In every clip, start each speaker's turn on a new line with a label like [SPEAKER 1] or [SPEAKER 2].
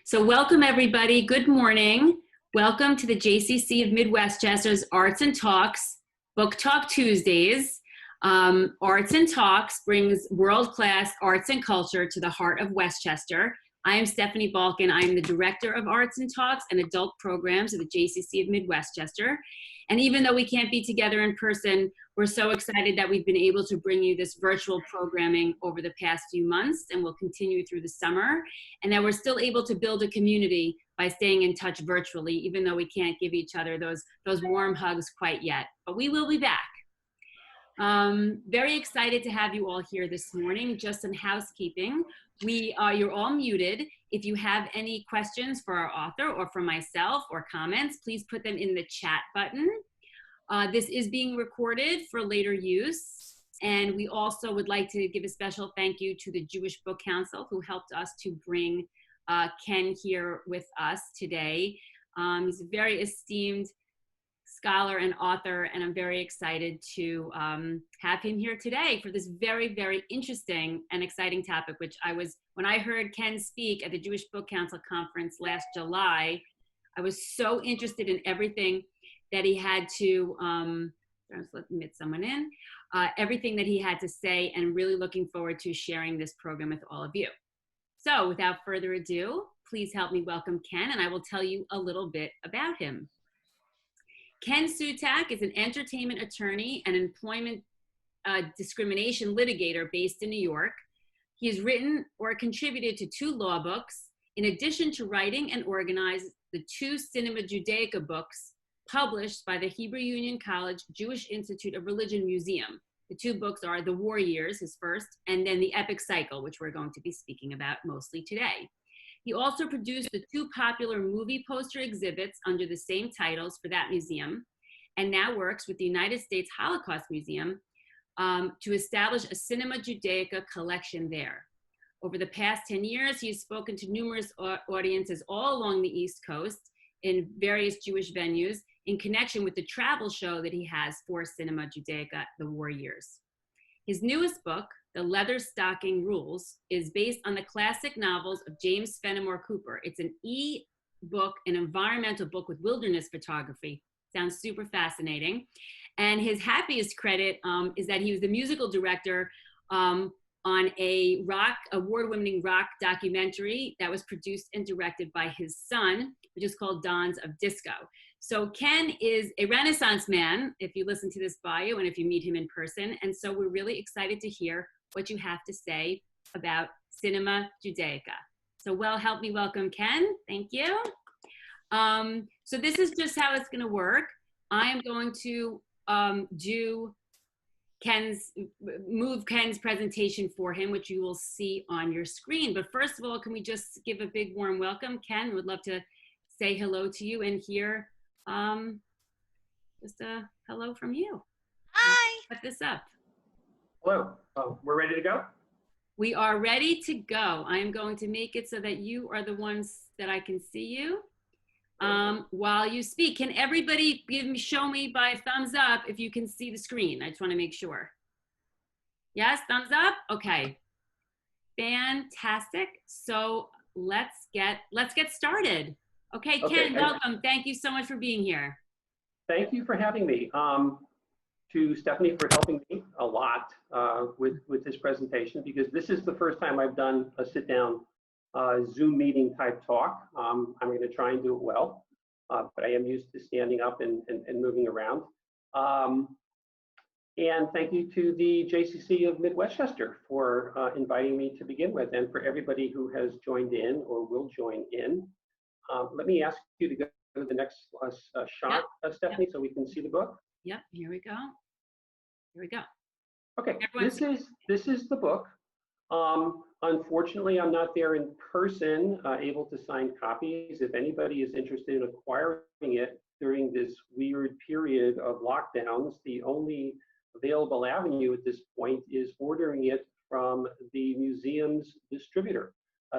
[SPEAKER 1] So welcome everybody, good morning. Welcome to the JCC of Mid-Westchester's Arts and Talks, Book Talk Tuesdays. Arts and Talks brings world-class arts and culture to the heart of Westchester. I am Stephanie Balkin. I am the Director of Arts and Talks and Adult Programs at the JCC of Mid-Westchester. And even though we can't be together in person, we're so excited that we've been able to bring you this virtual programming over the past few months, and will continue through the summer, and that we're still able to build a community by staying in touch virtually, even though we can't give each other those warm hugs quite yet. But we will be back. Very excited to have you all here this morning. Just some housekeeping. You're all muted. If you have any questions for our author or for myself or comments, please put them in the chat button. This is being recorded for later use. And we also would like to give a special thank you to the Jewish Book Council, who helped us to bring Ken here with us today. He's a very esteemed scholar and author, and I'm very excited to have him here today for this very, very interesting and exciting topic, when I heard Ken speak at the Jewish Book Council conference last July, I was so interested in everything that he had to, let's admit someone in, everything that he had to say, and really looking forward to sharing this program with all of you. So without further ado, please help me welcome Ken, and I will tell you a little bit about him. Ken Sutak is an entertainment attorney and employment discrimination litigator based in New York. He has written or contributed to 2 law books, in addition to writing and organized the 2 Cinema Judaica books published by the Hebrew Union College Jewish Institute of Religion Museum. The 2 books are The War Years, his first, and then The Epic Cycle, which we're going to be speaking about mostly today. He also produced the 2 popular movie poster exhibits under the same titles for that museum, and now works with the United States Holocaust Museum to establish a Cinema Judaica collection there. Over the past 10 years, he has spoken to numerous audiences all along the East Coast in various Jewish venues in connection with the travel show that he has for Cinema Judaica, The War Years. His newest book, The Leather Stocking Rules, is based on the classic novels of James Fenimore Cooper. It's an e-book, an environmental book with wilderness photography. Sounds super fascinating. And his happiest credit is that he was the musical director on a award-winning rock documentary that was produced and directed by his son, which is called Dawns of Disco. So Ken is a Renaissance man, if you listen to this bio and if you meet him in person. And so we're really excited to hear what you have to say about Cinema Judaica. So help me welcome Ken. Thank you. So this is just how it's going to work. I am going to move Ken's presentation for him, which you will see on your screen. But first of all, can we just give a big warm welcome? Ken, would love to say hello to you and hear just a hello from you.
[SPEAKER 2] Hi.
[SPEAKER 1] Put this up.
[SPEAKER 3] Hello. We're ready to go?
[SPEAKER 1] We are ready to go. I am going to make it so that you are the ones that I can see you while you speak. Can everybody show me by thumbs up if you can see the screen? I just want to make sure. Yes, thumbs up? Okay. Fantastic. So let's get started. Okay, Ken, welcome. Thank you so much for being here.
[SPEAKER 3] Thank you for having me. To Stephanie for helping me a lot with this presentation, because this is the first time I've done a sit-down Zoom meeting type talk. I'm going to try and do it well, but I am used to standing up and moving around. And thank you to the JCC of Mid-Westchester for inviting me to begin with, and for everybody who has joined in or will join in. Let me ask you to go to the next shot, Stephanie, so we can see the book.
[SPEAKER 1] Yep, here we go. Here we go.
[SPEAKER 3] Okay, this is the book. Unfortunately, I'm not there in person, able to sign copies. If anybody is interested in acquiring it during this weird period of lockdowns, the only available avenue at this point is ordering it from the museum's distributor.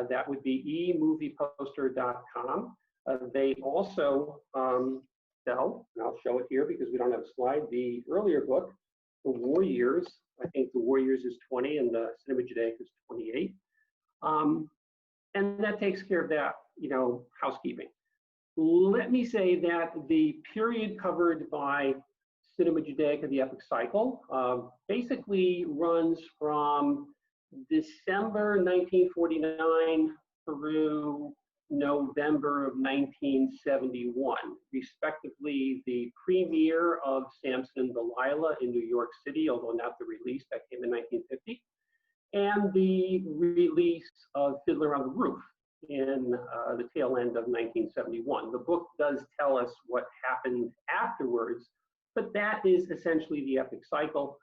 [SPEAKER 3] That would be emovieposter.com. They also sell, and I'll show it here because we don't have a slide, the earlier book, The War Years. I think The War Years is 20 and the Cinema Judaica is 28. And that takes care of that housekeeping. Let me say that the period covered by Cinema Judaica, the epic cycle, basically runs from December 1949 through November of 1971, respectively. The premiere of Samson Delilah in New York City, although not the release, that came in 1950, and the release of Fiddler on the Roof in the tail end of 1971. The book does tell us what happened afterwards, but that is essentially the epic cycle,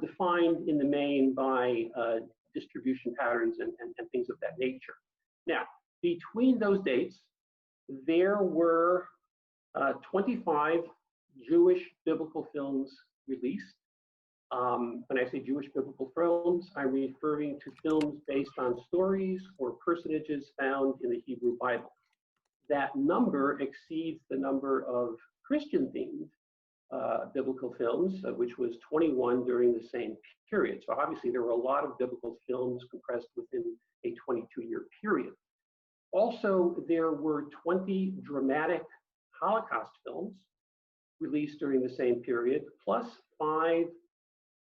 [SPEAKER 3] defined in the main by distribution patterns and things of that nature. Now, between those dates, there were 25 Jewish biblical films released. When I say Jewish biblical films, I'm referring to films based on stories or personages found in the Hebrew Bible. That number exceeds the number of Christian-themed biblical films, which was 21 during the same period. So obviously there were a lot of biblical films compressed within a 22-year period. Also, there were 20 dramatic Holocaust films released during the same period, plus 5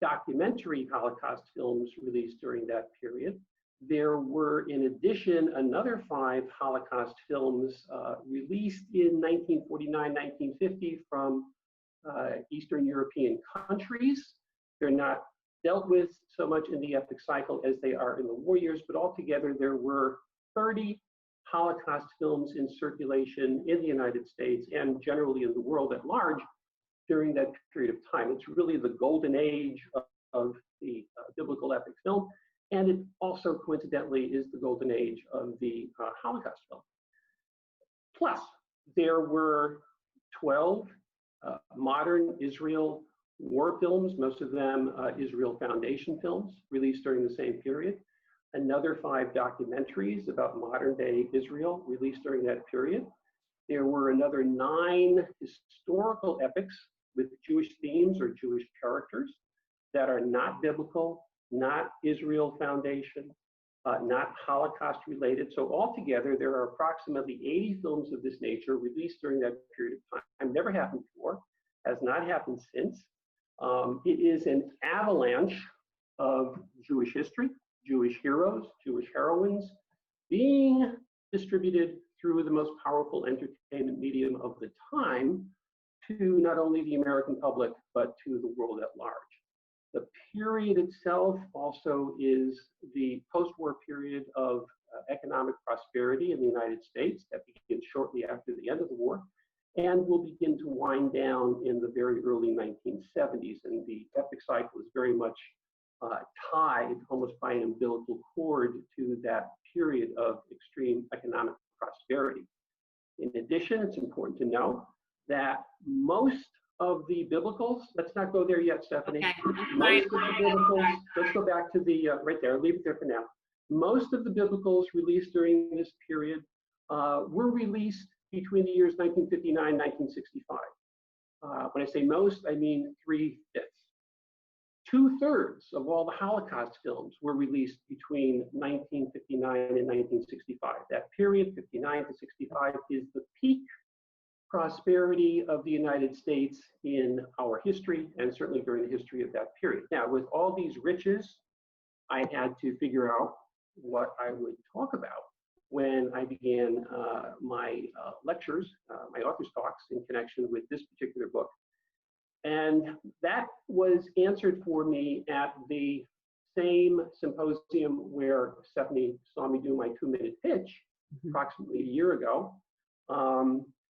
[SPEAKER 3] documentary Holocaust films released during that period. There were, in addition, another 5 Holocaust films released in 1949, 1950 from Eastern European countries. They're not dealt with so much in the epic cycle as they are in the war years, but altogether there were 30 Holocaust films in circulation in the United States and generally in the world at large during that period of time. It's really the golden age of the biblical epic film, and it also coincidentally is the golden age of the Holocaust film. Plus, there were 12 modern Israel war films, most of them Israel Foundation films, released during the same period. Another 5 documentaries about modern day Israel released during that period. There were another 9 historical epics with Jewish themes or Jewish characters that are not biblical, not Israel Foundation, not Holocaust related. So altogether, there are approximately 80 films of this nature released during that period of time. Never happened before, has not happened since. It is an avalanche of Jewish history, Jewish heroes, Jewish heroines being distributed through the most powerful entertainment medium of the time to not only the American public, but to the world at large. The period itself also is the post-war period of economic prosperity in the United States that begins shortly after the end of the war and will begin to wind down in the very early 1970s. And the epic cycle is very much tied almost by an umbilical cord to that period of extreme economic prosperity. In addition, it's important to know that most of the biblicals, let's not go there yet, Stephanie.
[SPEAKER 1] Okay.
[SPEAKER 3] Most of the biblicals, let's go back to the, right there, leave it there for now. Most of the biblicals released during this period were released between the years 1959 and 1965. When I say most, I mean 3/5. 2/3 of all the Holocaust films were released between 1959 and 1965. That period, 59 to 65, is the peak prosperity of the United States in our history, and certainly during the history of that period. Now, with all these riches, I had to figure out what I would talk about when I began my lectures, my author's talks in connection with this particular book. And that was answered for me at the same symposium where Stephanie saw me do my 2-minute pitch approximately a year ago,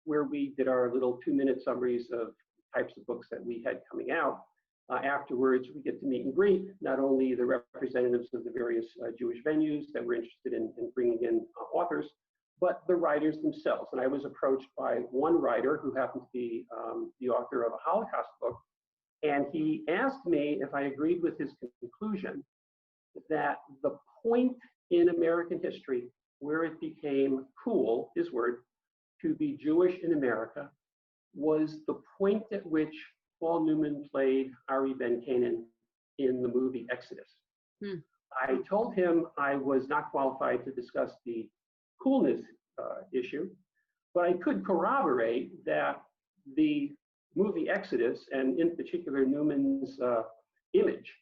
[SPEAKER 3] where we did our little 2-minute summaries of types of books that we had coming out. Afterwards, we get to meet and greet not only the representatives of the various Jewish venues that were interested in bringing in authors, but the writers themselves. And I was approached by one writer who happened to be the author of a Holocaust book, and he asked me if I agreed with his conclusion that the point in American history where it became cool, his word, to be Jewish in America was the point at which Paul Newman played Ari Ben Canaan in the movie Exodus. I told him I was not qualified to discuss the coolness issue. But I could corroborate that the movie Exodus, and in particular Newman's image,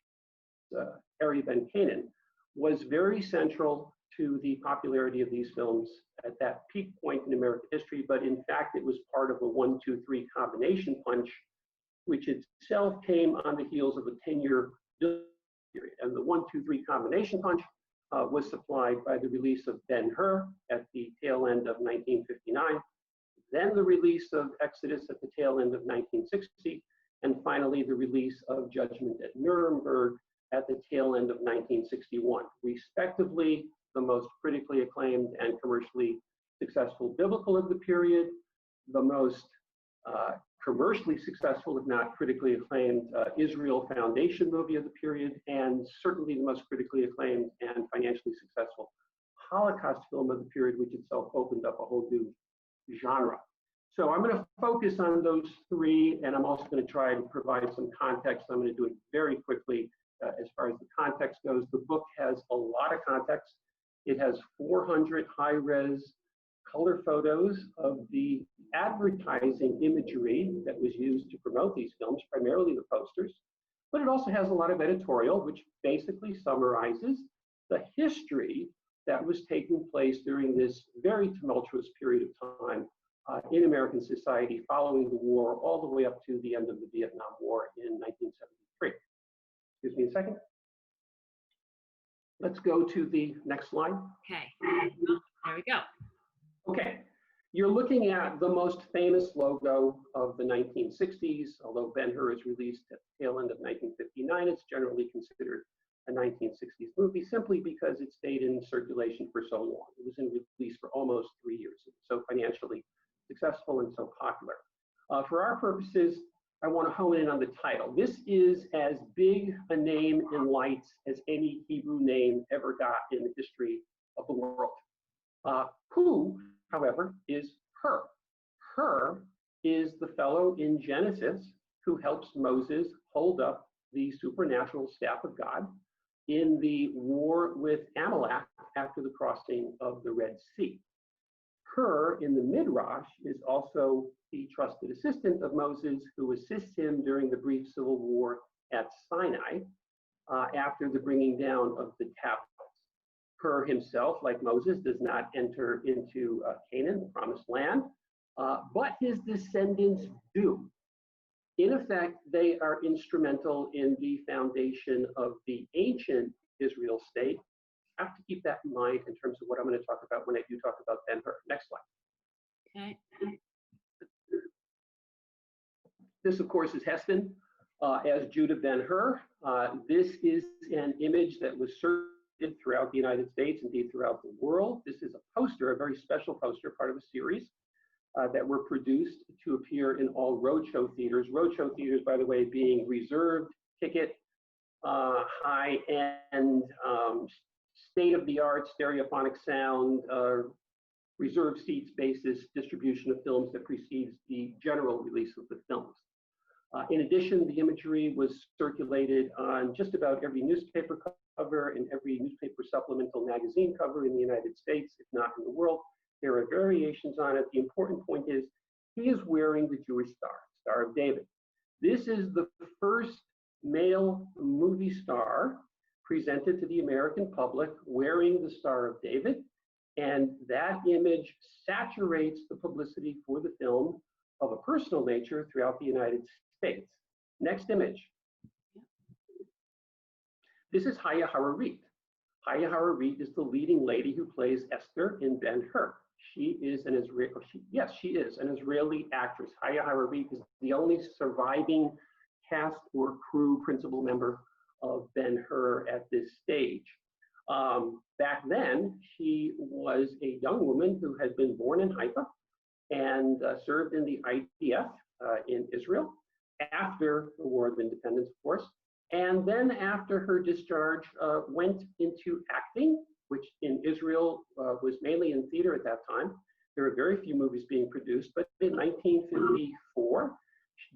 [SPEAKER 3] Harry Ben Canaan, was very central to the popularity of these films at that peak point in American history. But in fact, it was part of a 1-2-3 combination punch, which itself came on the heels of a 10-year period. And the 1-2-3 combination punch was supplied by the release of Ben-Hur at the tail end of 1959, then the release of Exodus at the tail end of 1960, and finally the release of Judgment at Nuremberg at the tail end of 1961. Respectively, the most critically acclaimed and commercially successful biblical of the period, the most commercially successful, if not critically acclaimed, Israel Foundation movie of the period, and certainly the most critically acclaimed and financially successful Holocaust film of the period, which itself opened up a whole new genre. So I'm going to focus on those three, and I'm also going to try and provide some context. I'm going to do it very quickly as far as the context goes. The book has a lot of context. It has 400 high-res color photos of the advertising imagery that was used to promote these films, primarily the posters. But it also has a lot of editorial, which basically summarizes the history that was taking place during this very tumultuous period of time in American society following the war, all the way up to the end of the Vietnam War in 1973. Excuse me a second. Let's go to the next slide.
[SPEAKER 1] Okay, there we go.
[SPEAKER 3] Okay, you're looking at the most famous logo of the 1960s. Although Ben-Hur is released at the tail end of 1959, it's generally considered a 1960s movie simply because it stayed in circulation for so long. It was in release for almost 3 years. It was so financially successful and so popular. For our purposes, I want to hone in on the title. This is as big a name in lights as any Hebrew name ever got in the history of the world. Who, however, is Hur? Hur is the fellow in Genesis who helps Moses hold up the supernatural staff of God in the war with Amalek after the crossing of the Red Sea. Hur in the Midrash is also the trusted assistant of Moses who assists him during the brief civil war at Sinai after the bringing down of the tablets. Hur himself, like Moses, does not enter into Canaan, the promised land, but his descendants do. In effect, they are instrumental in the foundation of the ancient Israel state. I have to keep that in mind in terms of what I'm going to talk about when I do talk about Ben-Hur. Next slide.
[SPEAKER 1] Okay.
[SPEAKER 3] This, of course, is Heston as Judah Ben-Hur. This is an image that was circulated throughout the United States, indeed throughout the world. This is a poster, a very special poster, part of a series that were produced to appear in all roadshow theaters. Roadshow theaters, by the way, being reserved ticket, high-end, state-of-the-art stereophonic sound, reserved seats basis distribution of films that precedes the general release of the films. In addition, the imagery was circulated on just about every newspaper cover and every newspaper supplemental magazine cover in the United States, if not in the world. There are variations on it. The important point is he is wearing the Jewish star, Star of David. This is the first male movie star presented to the American public wearing the Star of David, and that image saturates the publicity for the film of a personal nature throughout the United States. Next image. This is Haya Hararit. Haya Hararit is the leading lady who plays Esther in Ben-Hur. She is an Israeli actress. Haya Hararit is the only surviving cast or crew principal member of Ben-Hur at this stage. Back then, she was a young woman who had been born in Haifa and served in the IDF in Israel after the War of Independence, of course. And then after her discharge, went into acting, which in Israel was mainly in theater at that time. There are very few movies being produced, but in 1954,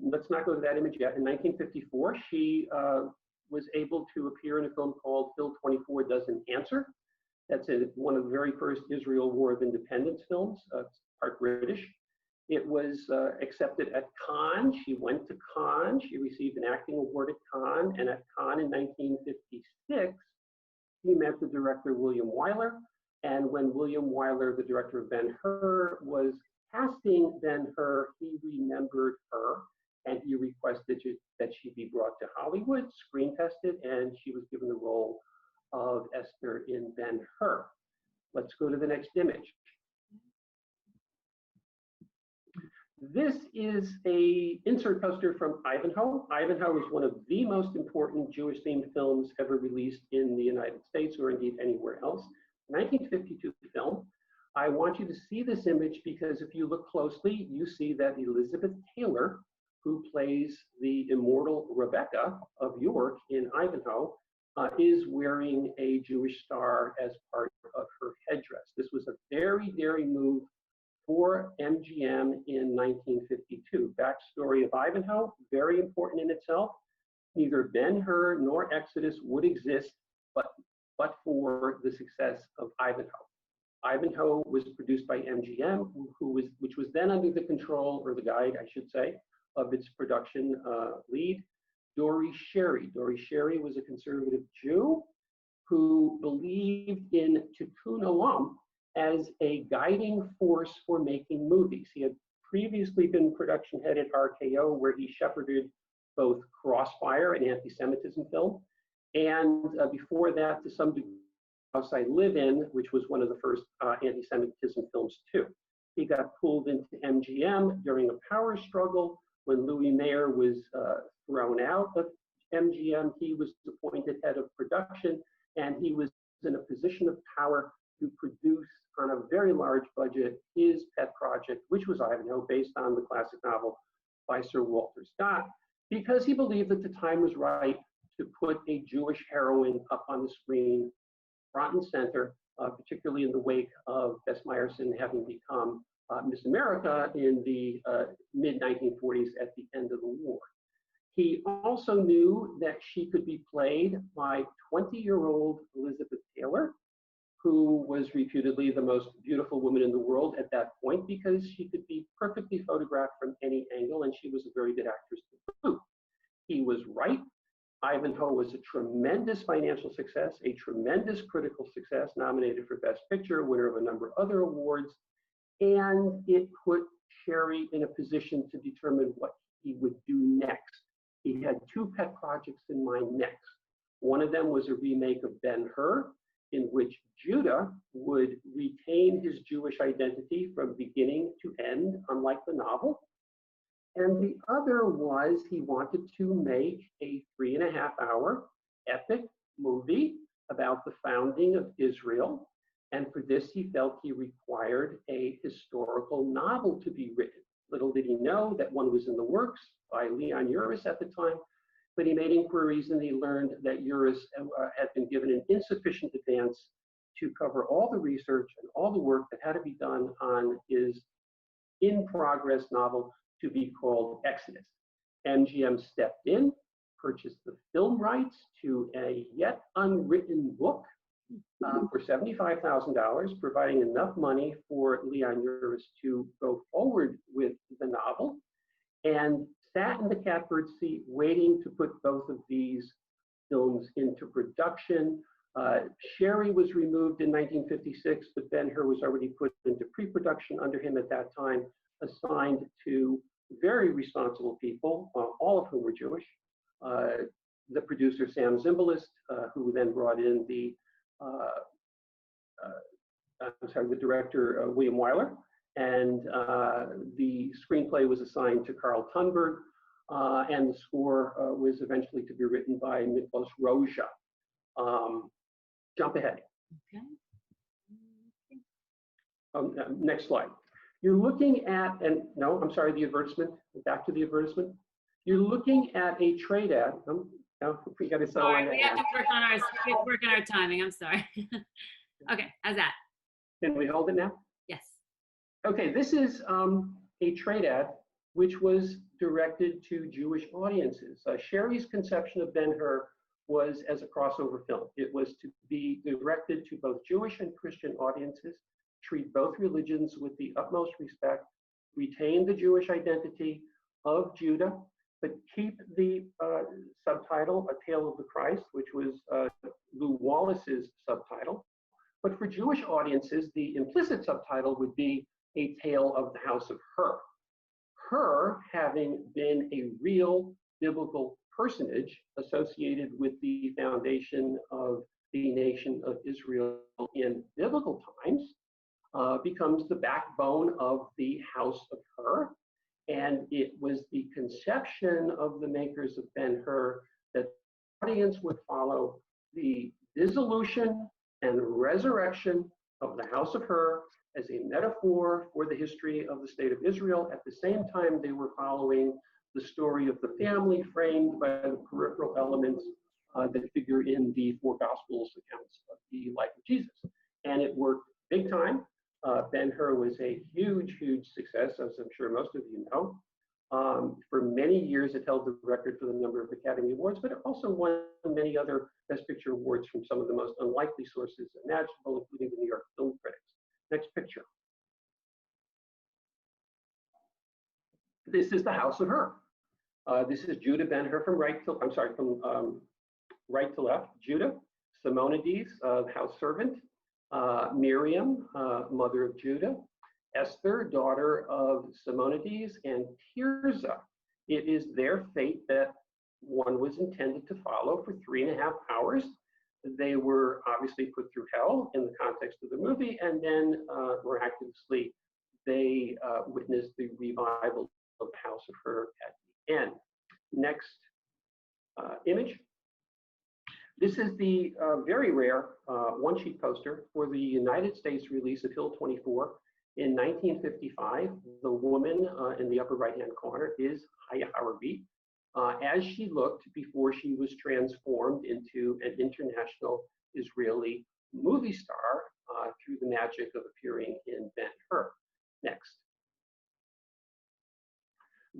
[SPEAKER 3] let's not go to that image yet. In 1954, she was able to appear in a film called Phil 24 Doesn't Answer. That's one of the very first Israel War of Independence films, part British. It was accepted at Cannes. She went to Cannes. She received an acting award at Cannes. And at Cannes in 1956, he met the director, William Wyler. And when William Wyler, the director of Ben-Hur, was casting Ben-Hur, he remembered her and he requested that she be brought to Hollywood, screen tested, and she was given the role of Esther in Ben-Hur. Let's go to the next image. This is a insert poster from Ivanhoe. Ivanhoe is one of the most important Jewish-themed films ever released in the United States or indeed anywhere else. 1952 film. I want you to see this image because if you look closely, you see that Elizabeth Taylor, who plays the immortal Rebecca of York in Ivanhoe, is wearing a Jewish star as part of her headdress. This was a very daring move for MGM in 1952. Backstory of Ivanhoe, very important in itself. Neither Ben-Hur nor Exodus would exist but for the success of Ivanhoe. Ivanhoe was produced by MGM, which was then under the control, or the guide, I should say, of its production lead, Dory Sherry. Dory Sherry was a conservative Jew who believed in tikkun olam as a guiding force for making movies. He had previously been production head at RKO, where he shepherded both Crossfire, an anti-Semitism film, and before that, to some degree, House I Live In, which was one of the first anti-Semitism films too. He got pulled into MGM during a power struggle. When Louis Mayer was thrown out of MGM, he was appointed head of production, and he was in a position of power to produce on a very large budget his pet project, which was Ivanhoe, based on the classic novel by Sir Walter Scott, because he believed that the time was right to put a Jewish heroine up on the screen, front and center, particularly in the wake of Bess Meyerson having become Miss America in the mid-1940s at the end of the war. He also knew that she could be played by 20-year-old Elizabeth Taylor, who was reputedly the most beautiful woman in the world at that point because she could be perfectly photographed from any angle, and she was a very good actress to boot. He was right. Ivanhoe was a tremendous financial success, a tremendous critical success, nominated for Best Picture, winner of a number of other awards, and it put Sherry in a position to determine what he would do next. He had two pet projects in mind next. One of them was a remake of Ben-Hur, in which Judah would retain his Jewish identity from beginning to end, unlike the novel. And the other was he wanted to make a 3.5-hour epic movie about the founding of Israel. And for this, he felt he required a historical novel to be written. Little did he know that one was in the works by Leon Uris at the time, but he made inquiries and he learned that Uris had been given an insufficient advance to cover all the research and all the work that had to be done on his in-progress novel to be called Exodus. MGM stepped in, purchased the film rights to a yet unwritten book for $75,000, providing enough money for Leon Uris to go forward with the novel, and sat in the catbird seat waiting to put both of these films into production. Sherry was removed in 1956, but Ben-Hur was already put into pre-production under him at that time, assigned to very responsible people, all of whom were Jewish. The producer, Sam Zimbalist, who then brought in the director, William Wyler, and the screenplay was assigned to Carl Thunberg, and the score was eventually to be written by Miklos Rozsa. Jump ahead. Okay. Next slide. You're looking at, and no, I'm sorry, the advertisement. Back to the advertisement. You're looking at a trade ad. No, we got to settle on that.
[SPEAKER 1] We have to work on our timing. I'm sorry. Okay, how's that?
[SPEAKER 3] Can we hold it now?
[SPEAKER 1] Yes.
[SPEAKER 3] Okay, this is a trade ad which was directed to Jewish audiences. Sherry's conception of Ben-Hur was as a crossover film. It was to be directed to both Jewish and Christian audiences, treat both religions with the utmost respect, retain the Jewish identity of Judah, but keep the subtitle, A Tale of the Christ, which was Lou Wallace's subtitle. But for Jewish audiences, the implicit subtitle would be A Tale of the House of Her. Her having been a real biblical personage associated with the foundation of the nation of Israel in biblical times, becomes the backbone of the House of Her. And it was the conception of the makers of Ben-Hur that the audience would follow the dissolution and resurrection of the House of Her as a metaphor for the history of the state of Israel. At the same time, they were following the story of the family framed by the peripheral elements that figure in the four Gospels accounts of the life of Jesus. And it worked big time. Ben-Hur was a huge, huge success, as I'm sure most of you know. For many years, it held the record for the number of Academy Awards, but it also won many other Best Picture awards from some of the most unlikely sources imaginable, including the New York Film Critics. Next picture. This is the House of Her. This is Judah Ben-Hur from right to left. Judah, Simonides, house servant, Miriam, mother of Judah, Esther, daughter of Simonides, and Tirzah. It is their fate that one was intended to follow for 3.5 hours. They were obviously put through hell in the context of the movie, and then miraculously, they witnessed the revival of the House of Her at the end. Next image. This is the very rare one-sheet poster for the United States release of Hill 24 in 1955. The woman in the upper right-hand corner is Haya Harabi, as she looked before she was transformed into an international Israeli movie star through the magic of appearing in Ben-Hur. Next.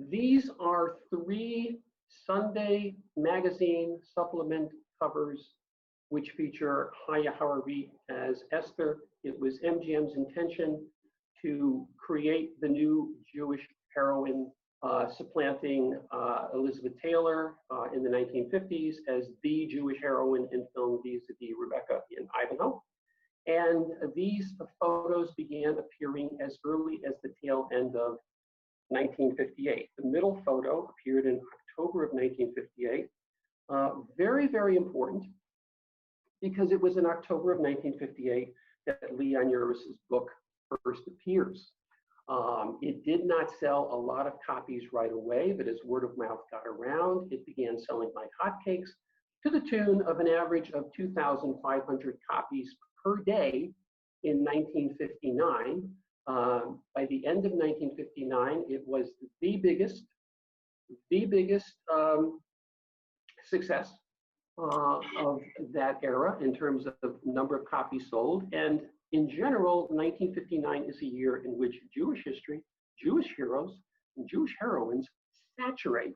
[SPEAKER 3] These are 3 Sunday magazine supplement covers which feature Haya Harabi as Esther. It was MGM's intention to create the new Jewish heroine, supplanting Elizabeth Taylor in the 1950s as the Jewish heroine in film vis-a-vis Rebecca in Ivanhoe. And these photos began appearing as early as the tail end of 1958. The middle photo appeared in October of 1958. Very, very important, because it was in October of 1958 that Leon Uris's book first appears. It did not sell a lot of copies right away, but as word of mouth got around, it began selling like hotcakes to the tune of an average of 2,500 copies per day in 1959. By the end of 1959, it was the biggest success of that era in terms of number of copies sold. And in general, 1959 is a year in which Jewish history, Jewish heroes, and Jewish heroines saturate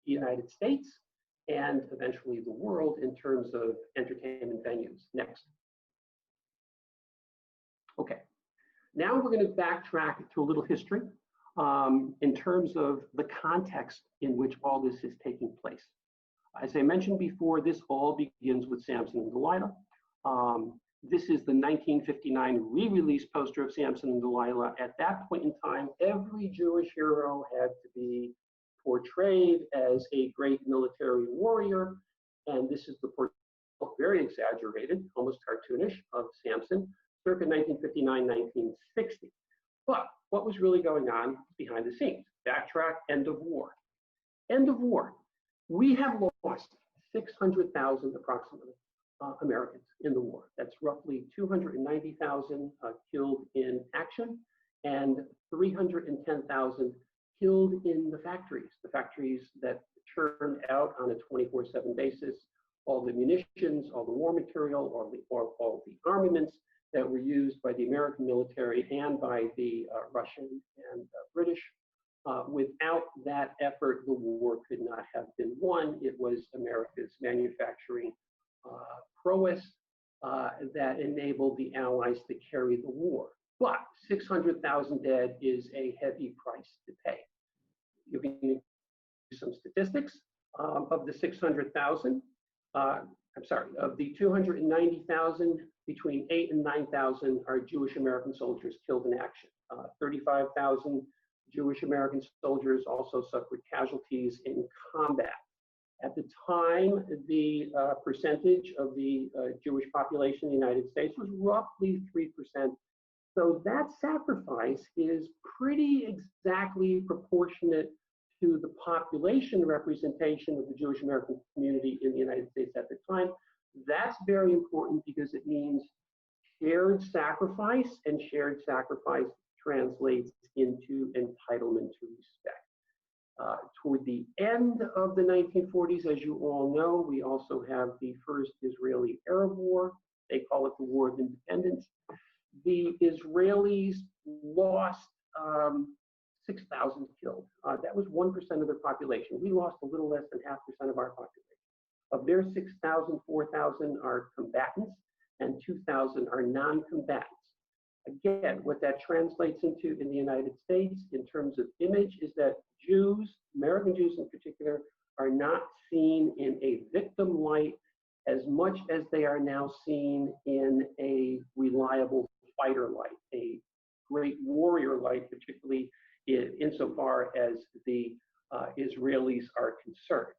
[SPEAKER 3] the United States and eventually the world in terms of entertainment venues. Next. Okay, now we're going to backtrack to a little history in terms of the context in which all this is taking place. As I mentioned before, this all begins with Samson and Delilah. This is the 1959 re-release poster of Samson and Delilah. At that point in time, every Jewish hero had to be portrayed as a great military warrior. And this is the portrait, very exaggerated, almost cartoonish, of Samson, circa 1959, 1960. But what was really going on behind the scenes? Backtrack, end of war. End of war. We have lost 600,000 approximately Americans in the war. That's roughly 290,000 killed in action and 310,000 killed in the factories that churned out on a 24/7 basis all the munitions, all the war material, all the armaments that were used by the American military and by the Russian and British Without that effort, the war could not have been won. It was America's manufacturing prowess that enabled the Allies to carry the war. But 600,000 dead is a heavy price to pay. You can do some statistics. Of the 600,000, of the 290,000, between 8 and 9,000 are Jewish American soldiers killed in action. 35,000 Jewish American soldiers also suffered casualties in combat. At the time, the percentage of the Jewish population in the United States was roughly 3%. So that sacrifice is pretty exactly proportionate to the population representation of the Jewish American community in the United States at the time. That's very important because it means shared sacrifice, and shared sacrifice translates into entitlement to respect. Toward the end of the 1940s, as you all know, we also have the first Israeli-Arab War. They call it the War of Independence. The Israelis lost 6,000 killed. That was 1% of their population. We lost a little less than 0.5% of our population. Of their 6,000, 4,000 are combatants and 2,000 are non-combatants. Again, what that translates into in the United States in terms of image is that Jews, American Jews in particular, are not seen in a victim light as much as they are now seen in a reliable fighter light, a great warrior light, particularly insofar as the Israelis are concerned.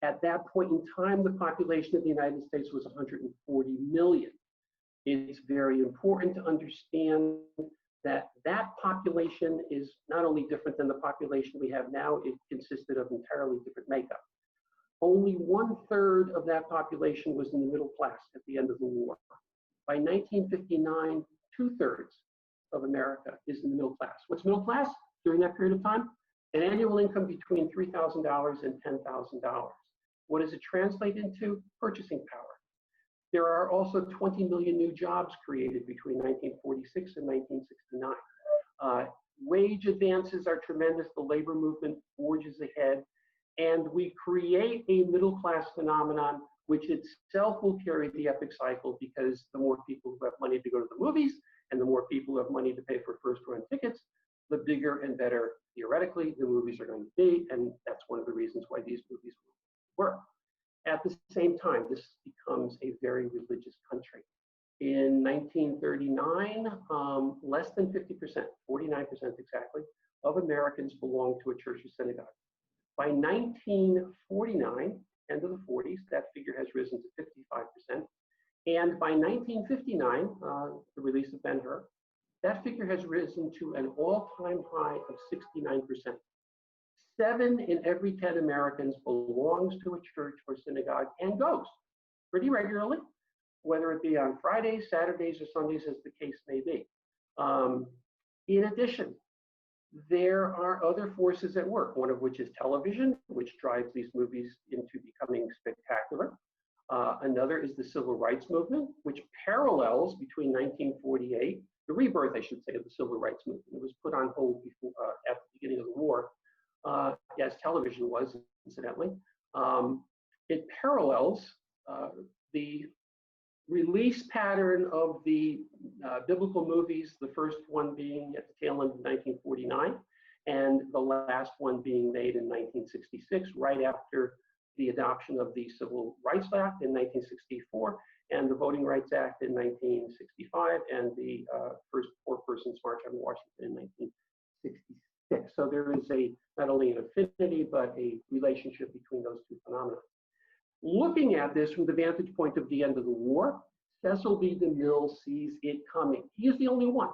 [SPEAKER 3] At that point in time, the population of the United States was 140 million. It's very important to understand that that population is not only different than the population we have now, it consisted of entirely different makeup. Only 1/3 of that population was in the middle class at the end of the war. By 1959, 2/3 of America is in the middle class. What's middle class during that period of time? An annual income between $3,000 and $10,000. What does it translate into? Purchasing power. There are also 20 million new jobs created between 1946 and 1969. Wage advances are tremendous. The labor movement forges ahead. And we create a middle class phenomenon, which itself will carry the epic cycle, because the more people who have money to go to the movies and the more people who have money to pay for first run tickets, the bigger and better, theoretically, the movies are going to be. And that's one of the reasons why these movies work. At the same time, this becomes a very religious country. In 1939, less than 50%, 49% exactly, of Americans belonged to a church or synagogue. By 1949, end of the 40s, that figure has risen to 55%. And by 1959, the release of Ben-Hur, that figure has risen to an all-time high of 69%. 7 in every 10 Americans belongs to a church or synagogue and goes pretty regularly, whether it be on Fridays, Saturdays, or Sundays, as the case may be. In addition, there are other forces at work, one of which is television, which drives these movies into becoming spectacular. Another is the civil rights movement, which parallels between 1948, the rebirth, I should say, of the civil rights movement. It was put on hold before, at the beginning of the war, as television was, incidentally. It parallels the release pattern of the biblical movies, the first one being at the tail end of 1949, and the last one being made in 1966, right after the adoption of the Civil Rights Act in 1964, and the Voting Rights Act in 1965, and the first Poor Persons March on Washington in 1966. So there is not only an affinity, but a relationship between those two phenomena. Looking at this from the vantage point of the end of the war, Cecil B. DeMille sees it coming. He is the only one.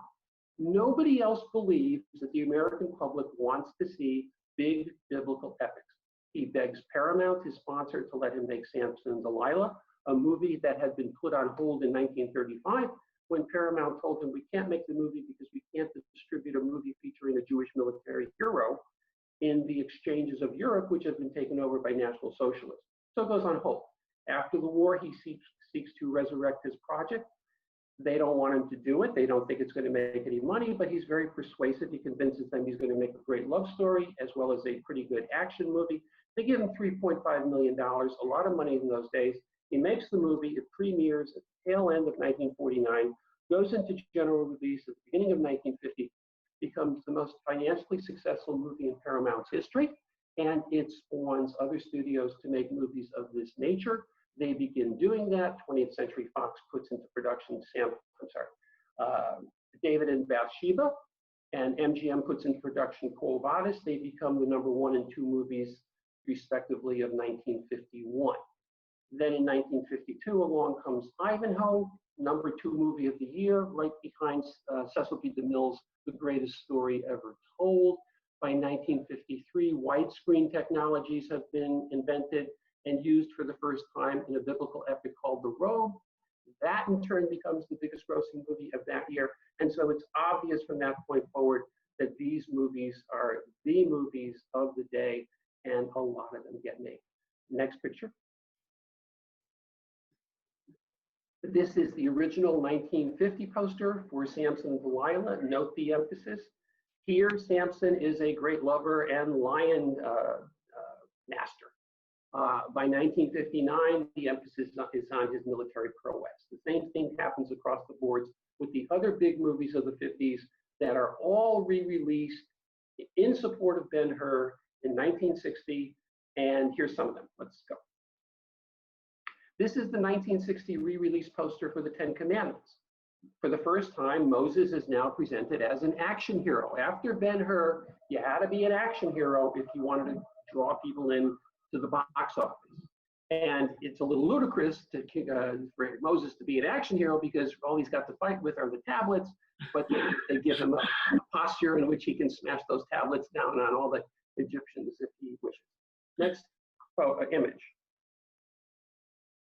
[SPEAKER 3] Nobody else believes that the American public wants to see big biblical epics. He begs Paramount, his sponsor, to let him make Samson and Delilah, a movie that had been put on hold in 1935, when Paramount told him, we can't make the movie because we can't distribute a movie featuring a Jewish military hero in the exchanges of Europe, which have been taken over by National Socialists. So it goes on hold. After the war, he seeks to resurrect his project. They don't want him to do it. They don't think it's going to make any money, but he's very persuasive. He convinces them he's going to make a great love story as well as a pretty good action movie. They give him $3.5 million, a lot of money in those days. He makes the movie. It premieres at the tail end of 1949, goes into general release at the beginning of 1950, becomes the most financially successful movie in Paramount's history, and it spawns other studios to make movies of this nature. They begin doing that. 20th Century Fox puts into production David and Bathsheba, and MGM puts into production Quo Vadis. They become the #1 and 2 movies, respectively, of 1951. Then in 1952, along comes Ivanhoe, #2 movie of the year, right behind Cecil B. DeMille's The Greatest Story Ever Told. By 1953, widescreen technologies have been invented and used for the first time in a biblical epic called The Robe. That in turn becomes the biggest grossing movie of that year. And so it's obvious from that point forward that these movies are the movies of the day, and a lot of them get made. Next picture. This is the original 1950 poster for Samson and Delilah. Note the emphasis. Here, Samson is a great lover and lion master. By 1959, the emphasis is on his military prowess. The same thing happens across the boards with the other big movies of the 50s that are all re-released in support of Ben-Hur in 1960. And here's some of them. Let's go. This is the 1960 re-release poster for the Ten Commandments. For the first time, Moses is now presented as an action hero. After Ben-Hur, you had to be an action hero if you wanted to draw people in to the box office. And it's a little ludicrous for Moses to be an action hero because all he's got to fight with are the tablets, but they give him a posture in which he can smash those tablets down on all the Egyptians if he wishes. Next image.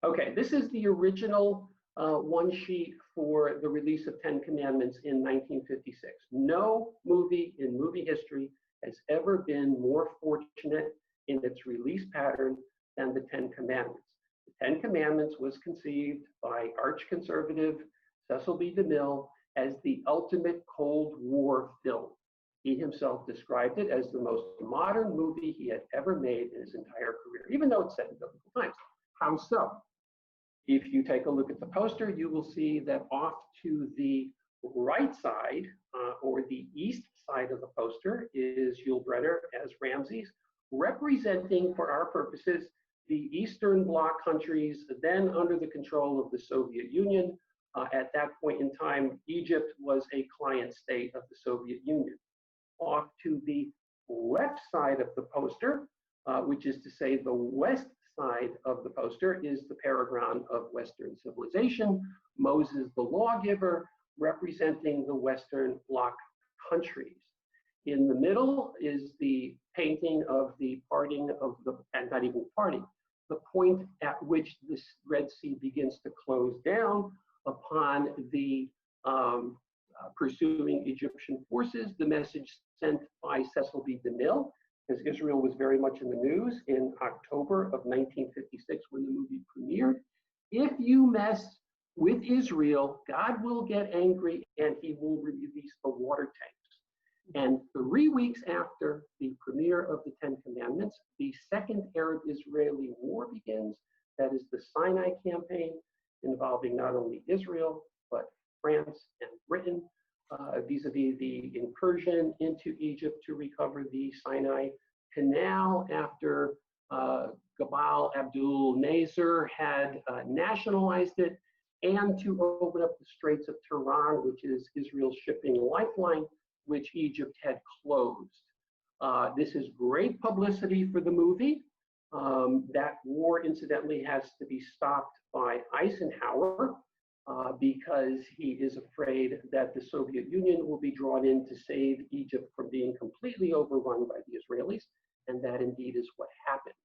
[SPEAKER 3] Okay, this is the original one sheet for the release of 10 Commandments in 1956. No movie in movie history has ever been more fortunate in its release pattern than the 10 Commandments. The 10 Commandments was conceived by arch-conservative Cecil B. DeMille as the ultimate Cold War film. He himself described it as the most modern movie he had ever made in his entire career, even though it's set in biblical times. How so? If you take a look at the poster, you will see that off to the right side, or the east side of the poster, is Yul Brynner as Ramses, representing, for our purposes, the Eastern Bloc countries, then under the control of the Soviet Union. At that point in time, Egypt was a client state of the Soviet Union. Off to the left side of the poster, which is to say the west side of the poster, is the paragon of Western civilization, Moses the lawgiver, representing the Western Bloc countries. In the middle is the painting of the parting of the, and not even parting, the point at which this Red Sea begins to close down upon the pursuing Egyptian forces. The message sent by Cecil B. DeMille, because Israel was very much in the news in October of 1956 when the movie premiered. If you mess with Israel, God will get angry and he will release the water tanks. And 3 weeks after the premiere of the 10 Commandments, the Second Arab-Israeli War begins. That is the Sinai campaign, involving not only Israel, but France and Britain, vis-a-vis the incursion into Egypt to recover the Sinai Canal after Gabal Abdul Nasser had nationalized it, and to open up the Straits of Tiran, which is Israel's shipping lifeline, which Egypt had closed. This is great publicity for the movie. That war, incidentally, has to be stopped by Eisenhower because he is afraid that the Soviet Union will be drawn in to save Egypt from being completely overrun by the Israelis, and that indeed is what happens.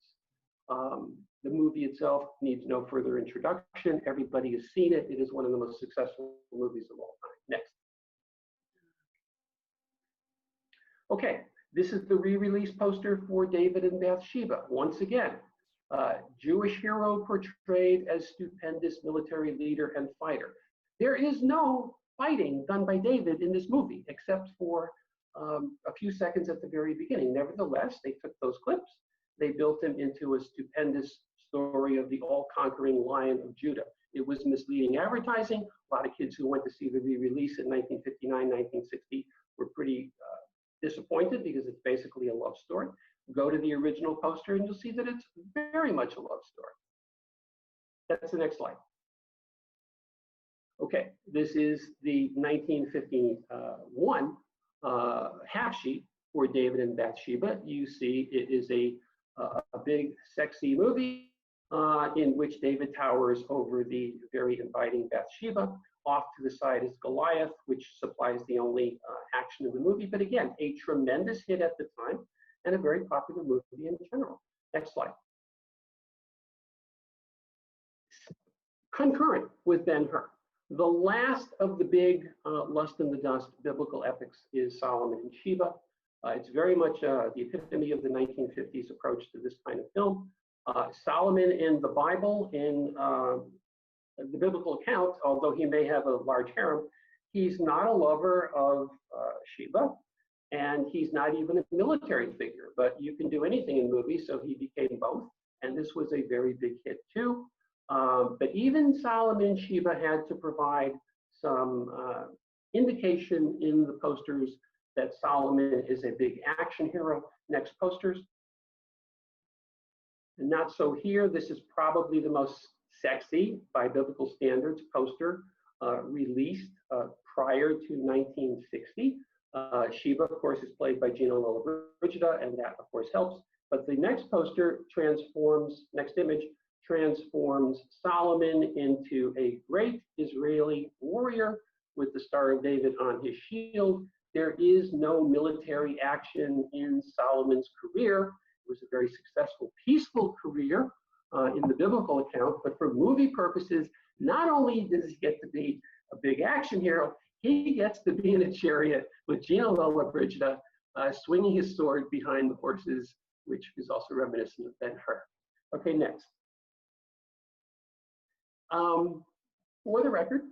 [SPEAKER 3] The movie itself needs no further introduction. Everybody has seen it. It is one of the most successful movies of all time. Next. Okay, this is the re-release poster for David and Bathsheba. Once again, Jewish hero portrayed as stupendous military leader and fighter. There is no fighting done by David in this movie, except for a few seconds at the very beginning. Nevertheless, they took those clips, they built them into a stupendous story of the all-conquering Lion of Judah. It was misleading advertising. A lot of kids who went to see the re-release in 1959, 1960 were pretty disappointed because it's basically a love story. Go to the original poster and you'll see that it's very much a love story. That's the next slide. Okay, this is the 1951 half sheet for David and Bathsheba. You see it is a big, sexy movie in which David towers over the very inviting Bathsheba. Off to the side is Goliath, which supplies the only action in the movie. But again, a tremendous hit at the time and a very popular movie in general. Next slide. Concurrent with Ben-Hur, the last of the big Lust in the Dust biblical epics is Solomon and Sheba. It's very much the epitome of the 1950s approach to this kind of film. Solomon in the Bible, in the biblical account, although he may have a large harem, he's not a lover of Sheba, and he's not even a military figure, but you can do anything in movies, so he became both, and this was a very big hit too. But even Solomon and Sheba had to provide some indication in the posters that Solomon is a big action hero. Next posters. And not so here. This is probably the most sexy, by biblical standards, poster released prior to 1960. Sheba, of course, is played by Gina Lollobrigida, and that, of course, helps. But the next poster transforms, next image, transforms Solomon into a great Israeli warrior with the Star of David on his shield. There is no military action in Solomon's career. It was a very successful, peaceful career in the biblical account, but for movie purposes, not only does he get to be a big action hero, he gets to be in a chariot with Gina Lollobrigida swinging his sword behind the horses, which is also reminiscent of Ben-Hur. Okay, next. For the record,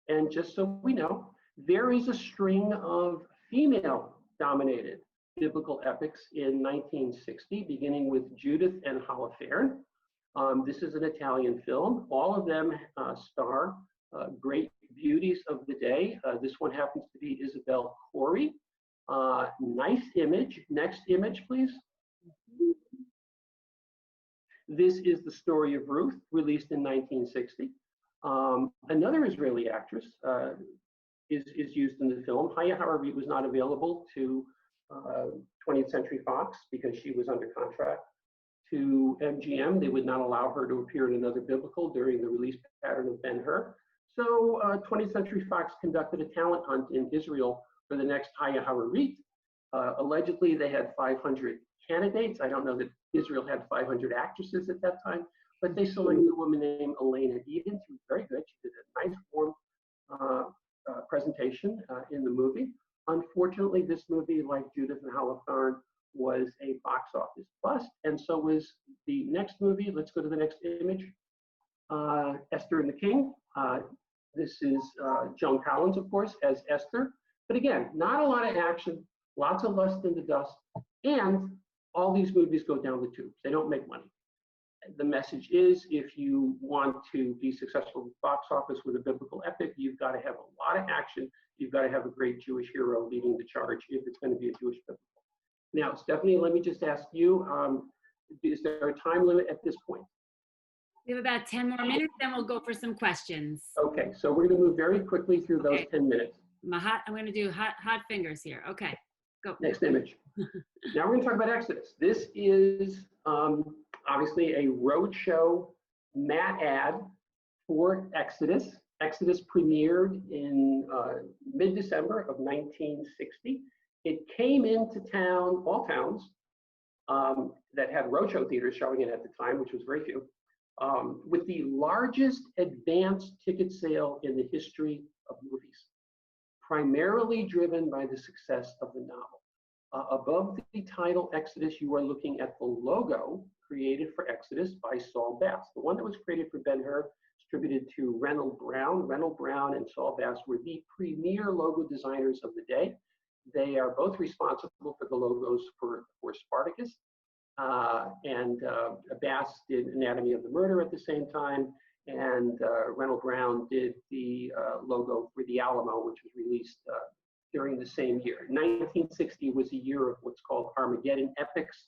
[SPEAKER 3] and just so we know, there is a string of female-dominated biblical epics in 1960, beginning with Judith and Holofernes. This is an Italian film. All of them star great beauties of the day. This one happens to be Isabel Corey. Nice image. Next image, please. This is the story of Ruth, released in 1960. Another Israeli actress is used in the film. Haya Haravi was not available to 20th Century Fox because she was under contract to MGM. They would not allow her to appear in another biblical during the release pattern of Ben-Hur. So 20th Century Fox conducted a talent hunt in Israel for the next Haya Haravi. Allegedly, they had 500 candidates. I don't know that Israel had 500 actresses at that time, but they selected a woman named Elena Eden. She was very good. She did a nice warm presentation in the movie. Unfortunately, this movie, like Judith and Holofernes, was a box office bust, and so was the next movie. Let's go to the next image. Esther and the King. This is Joan Collins, of course, as Esther. But again, not a lot of action, lots of lust in the dust, and all these movies go down the tubes. They don't make money. The message is, if you want to be successful at the box office with a biblical epic, you've got to have a lot of action. You've got to have a great Jewish hero leading the charge if it's going to be a Jewish biblical. Now, Stephanie, let me just ask you, is there a time limit at this point?
[SPEAKER 1] We have about 10 more minutes, then we'll go for some questions.
[SPEAKER 3] Okay, so we're going to move very quickly through those 10 minutes.
[SPEAKER 1] I'm going to do hot fingers here. Okay, go.
[SPEAKER 3] Next image. Now we're going to talk about Exodus. This is obviously a roadshow mat ad for Exodus. Exodus premiered in mid-December of 1960. It came into town, all towns that had roadshow theaters showing it at the time, which was very few, with the largest advance ticket sale in the history of movies, primarily driven by the success of the novel. Above the title Exodus, you are looking at the logo created for Exodus by Saul Bass. The one that was created for Ben-Hur is attributed to Reynold Brown. Reynold Brown and Saul Bass were the premier logo designers of the day. They are both responsible for the logos for Spartacus. Bass did Anatomy of the Murder at the same time, and Reynold Brown did the logo for the Alamo, which was released during the same year. 1960 was a year of what's called Armageddon epics,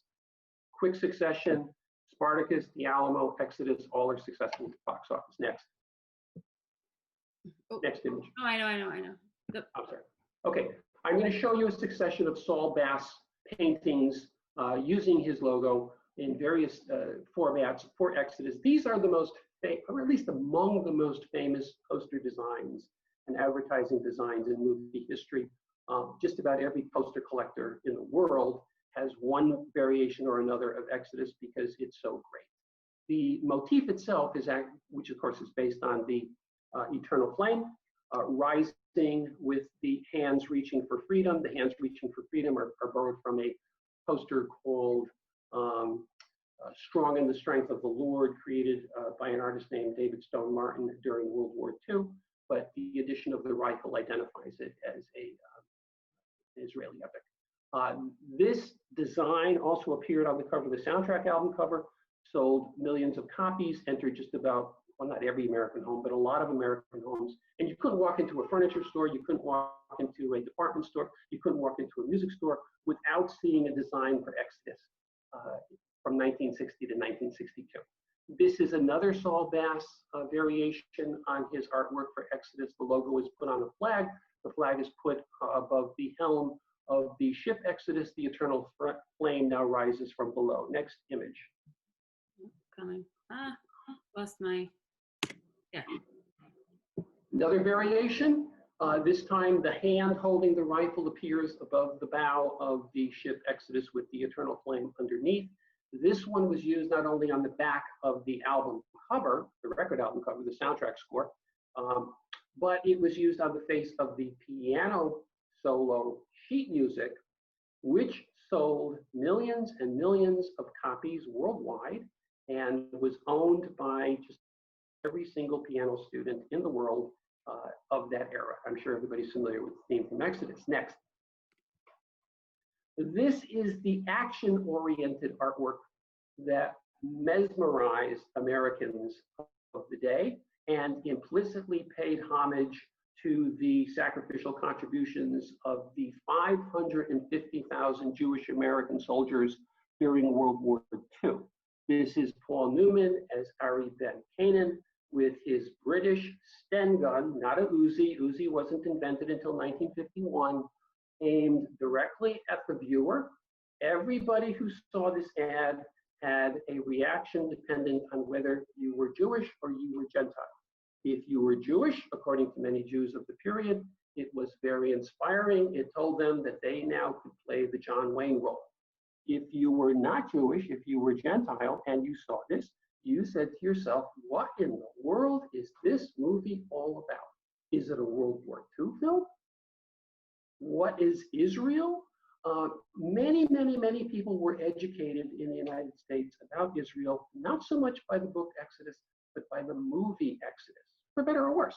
[SPEAKER 3] quick succession. Spartacus, the Alamo, Exodus, all are successful at the box office. Next.
[SPEAKER 1] Oh.
[SPEAKER 3] Next image.
[SPEAKER 1] Oh, I know.
[SPEAKER 3] I'm sorry. Okay, I'm going to show you a succession of Saul Bass paintings using his logo in various formats for Exodus. These are the most, or at least among the most famous poster designs and advertising designs in movie history. Just about every poster collector in the world has one variation or another of Exodus because it's so great. The motif itself is, which of course is based on the eternal flame, rising with the hands reaching for freedom. The hands reaching for freedom are borrowed from a poster called Strong in the Strength of the Lord, created by an artist named David Stone Martin during World War II. But the addition of the rifle identifies it as an Israeli epic. This design also appeared on the cover of the soundtrack album cover, sold millions of copies, entered just about, well, not every American home, but a lot of American homes. And you couldn't walk into a furniture store, you couldn't walk into a department store, you couldn't walk into a music store without seeing a design for Exodus from 1960 to 1962. This is another Saul Bass variation on his artwork for Exodus. The logo is put on a flag. The flag is put above the helm of the ship Exodus. The eternal flame now rises from below. Next image.
[SPEAKER 1] Coming. Lost my, yeah.
[SPEAKER 3] Another variation. This time the hand holding the rifle appears above the bow of the ship Exodus with the eternal flame underneath. This one was used not only on the back of the album cover, the record album cover, the soundtrack score, but it was used on the face of the piano solo sheet music, which sold millions and millions of copies worldwide and was owned by just every single piano student in the world of that era. I'm sure everybody's familiar with the theme from Exodus. Next. This is the action-oriented artwork that mesmerized Americans of the day and implicitly paid homage to the sacrificial contributions of the 550,000 Jewish American soldiers during World War II. This is Paul Newman as Ari Ben Canaan with his British Sten gun, not a Uzi. Uzi wasn't invented until 1951, aimed directly at the viewer. Everybody who saw this ad had a reaction dependent on whether you were Jewish or you were Gentile. If you were Jewish, according to many Jews of the period, it was very inspiring. It told them that they now could play the John Wayne role. If you were not Jewish, if you were Gentile and you saw this, you said to yourself, what in the world is this movie all about? Is it a World War II film? What is Israel? Many people were educated in the United States about Israel, not so much by the book Exodus, but by the movie Exodus, for better or worse.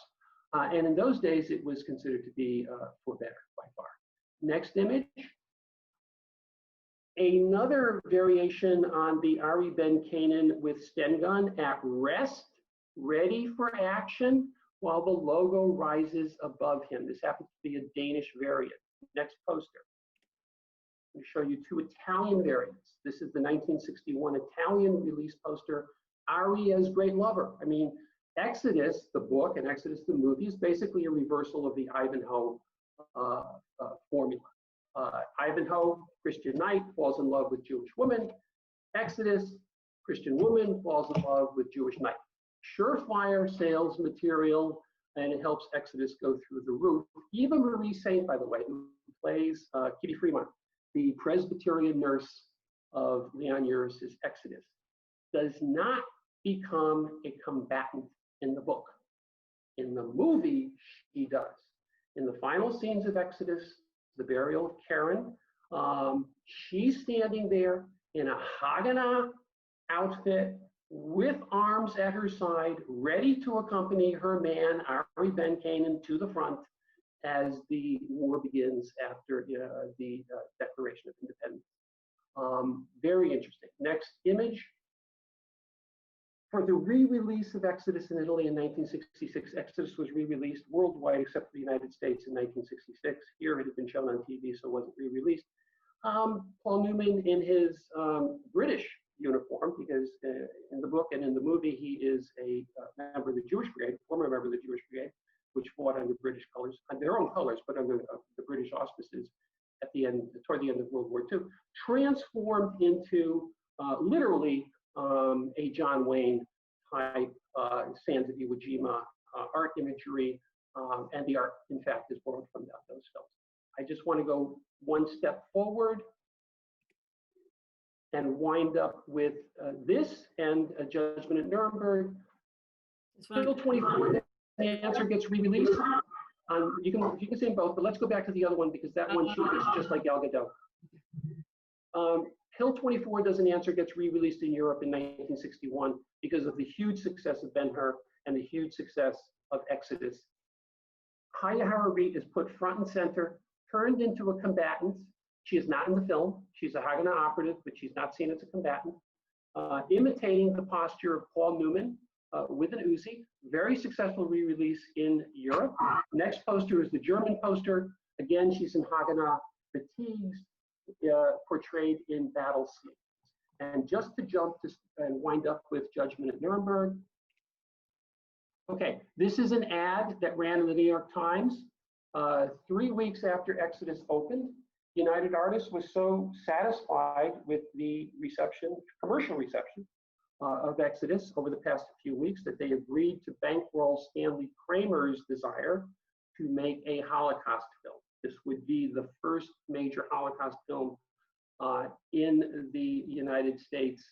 [SPEAKER 3] And in those days, it was considered to be for better by far. Next image. Another variation on the Ari Ben Canaan with Sten gun at rest, ready for action, while the logo rises above him. This happens to be a Danish variant. Next poster. Let me show you two Italian variants. This is the 1961 Italian release poster, Ari as Great Lover. I mean, Exodus, the book, and Exodus, the movie, is basically a reversal of the Ivanhoe formula. Ivanhoe, Christian knight, falls in love with Jewish woman. Exodus, Christian woman falls in love with Jewish knight. Surefire sales material, and it helps Exodus go through the roof. Eva Marie Saint, by the way, who plays Kitty Fremont, the Presbyterian nurse of Leon Uris's Exodus, does not become a combatant in the book. In the movie, she does. In the final scenes of Exodus, the burial of Karen, she's standing there in a Haganah outfit with arms at her side, ready to accompany her man, Ari Ben Canaan, to the front as the war begins after the Declaration of Independence. Very interesting. Next image. For the re-release of Exodus in Italy in 1966, Exodus was re-released worldwide except for the United States in 1966. Here it had been shown on TV, so it wasn't re-released. Paul Newman in his British uniform, because in the book and in the movie, he is a member of the Jewish Brigade, former member of the Jewish Brigade, which fought under British colors, their own colors, but under the British auspices at the end, toward the end of World War II, transformed into literally a John Wayne type Sands of Iwo Jima art imagery, and the art, in fact, is borrowed from those films. I just want to go one step forward and wind up with this and a Judgment at Nuremberg. Still 24, the answer gets re-released. You can see them both, but let's go back to the other one because that one is just like Gal Gadot. Hill 24 does an answer gets re-released in Europe in 1961 because of the huge success of Ben-Hur and the huge success of Exodus. Chaya Harari is put front and center, turned into a combatant. She is not in the film. She's a Haganah operative, but she's not seen as a combatant. Imitating the posture of Paul Newman with an Uzi. Very successful re-release in Europe. Next poster is the German poster. Again, she's in Haganah fatigues, portrayed in battle scenes. And just to jump to and wind up with Judgment at Nuremberg. Okay, this is an ad that ran in the New York Times 3 weeks after Exodus opened. United Artists was so satisfied with the reception, commercial reception of Exodus over the past few weeks that they agreed to bankroll Stanley Kramer's desire to make a Holocaust film. This would be the first major Holocaust film in the United States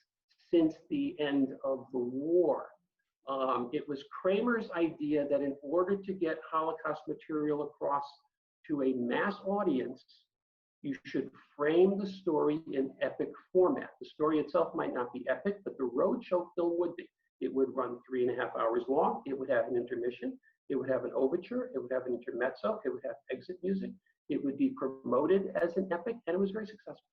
[SPEAKER 3] since the end of the war. It was Kramer's idea that in order to get Holocaust material across to a mass audience, you should frame the story in epic format. The story itself might not be epic, but the roadshow film would be. It would run 3.5 hours long. It would have an intermission. It would have an overture. It would have an intermezzo. It would have exit music. It would be promoted as an epic, and it was very successful.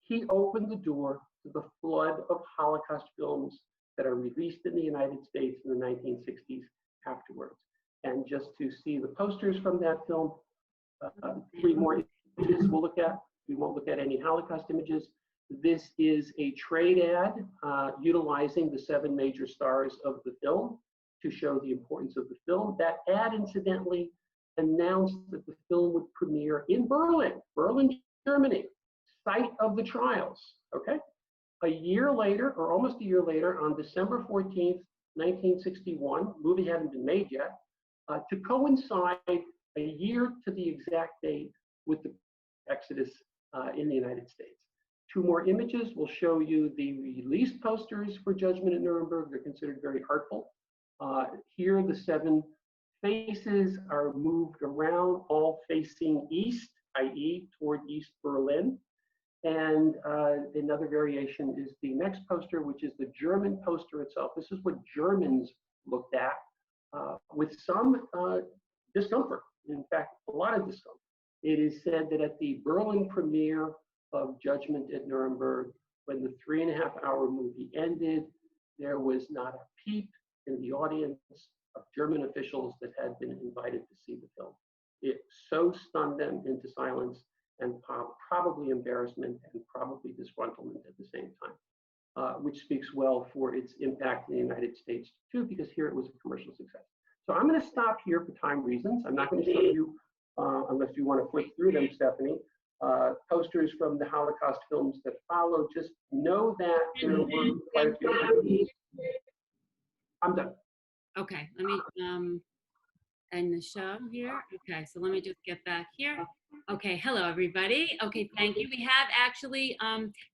[SPEAKER 3] He opened the door to the flood of Holocaust films that are released in the United States in the 1960s afterwards. And just to see the posters from that film, 3 more images we'll look at. We won't look at any Holocaust images. This is a trade ad utilizing the 7 major stars of the film to show the importance of the film. That ad, incidentally, announced that the film would premiere in Berlin, Germany, site of the trials, okay? A year later, or almost a year later, on December 14th, 1961, movie hadn't been made yet, to coincide a year to the exact date with the Exodus in the United States. 2 more images will show you the release posters for Judgment at Nuremberg. They're considered very artful. Here, the 7 faces are moved around, all facing east, i.e. toward East Berlin. And another variation is the next poster, which is the German poster itself. This is what Germans looked at with some discomfort. In fact, a lot of discomfort. It is said that at the Berlin premiere of Judgment at Nuremberg, when the 3.5-hour movie ended, there was not a peep in the audience of German officials that had been invited to see the film. It so stunned them into silence and probably embarrassment and probably disgruntlement at the same time, which speaks well for its impact in the United States too, because here it was a commercial success. So I'm going to stop here for time reasons. I'm not going to show you, unless you want to flip through them, Stephanie, posters from the Holocaust films that follow. Just know that there were quite a few. I'm done.
[SPEAKER 1] Okay, let me end the show here. Okay, so let me just get back here. Okay, hello everybody. Okay, thank you. We have actually,